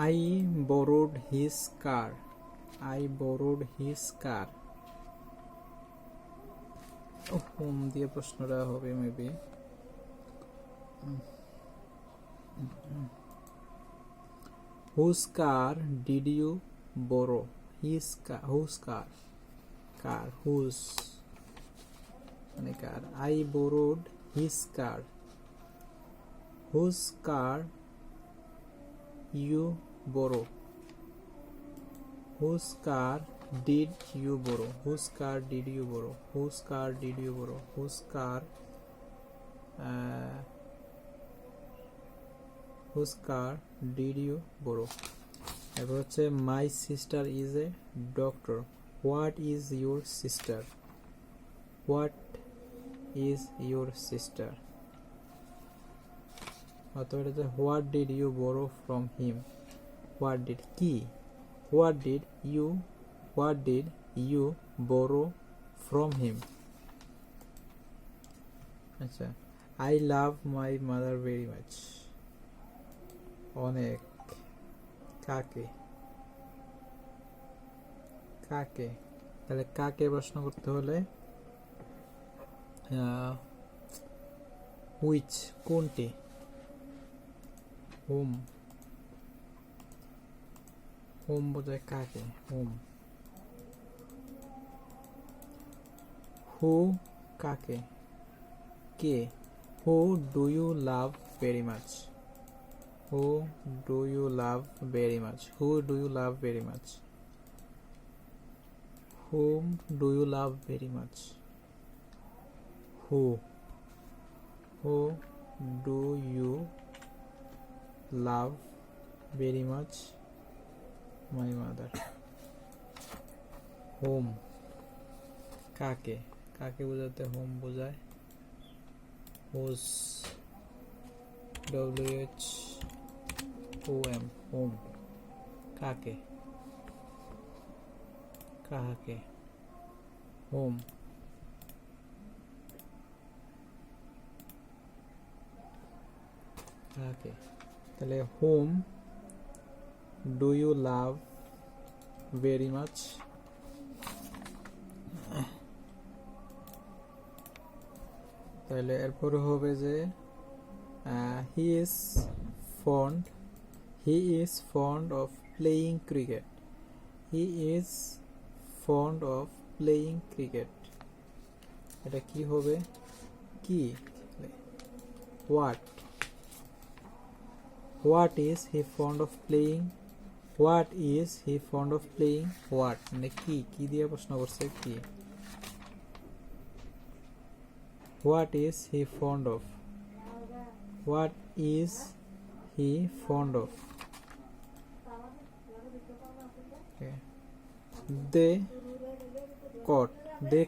I borrowed his car. I borrowed his car. Home দিয়ে প্রশ্নটা হবে maybe. Whose car did you borrow? His car. Whose car? Car. Whose? মানে car. I borrowed his car. Whose car you borrow? Whose car did you borrow? Whose car did you borrow? Whose car did you borrow? Whose car? Whose car did you borrow? এবার হচ্ছে my sister is a doctor. What is your sister? What is your sister? অথবা এটা হচ্ছে what did you borrow from him? What did কি? What did you borrow from him? আচ্ছা, I love my mother very much. অনেক কাকে কাকে তাহলে কাকে প্রশ্ন করতে হলে হুইচ কোনটি, হোম হোম বোঝায় কাকে, হোম। হু কাকে, কে, who do you love very much, who do you love very much, who do you love very much, whom do you love very much? Who do you love very much? My mother. Whom কাকে, কাকে বোঝাতে home বোঝায়, whose whom home কাকে কাকে, home. কাকে তাহলে home do you love very much, তাহলে এরপরে হবে যে he is fond of playing cricket, he is fond of playing cricket. এটা কি হবে, কি, what is he fond of playing, what is he fond of playing, what মানে কি, কি দিয়ে প্রশ্ন করছে, কি, what is he fond of, what is he fond of, okay. They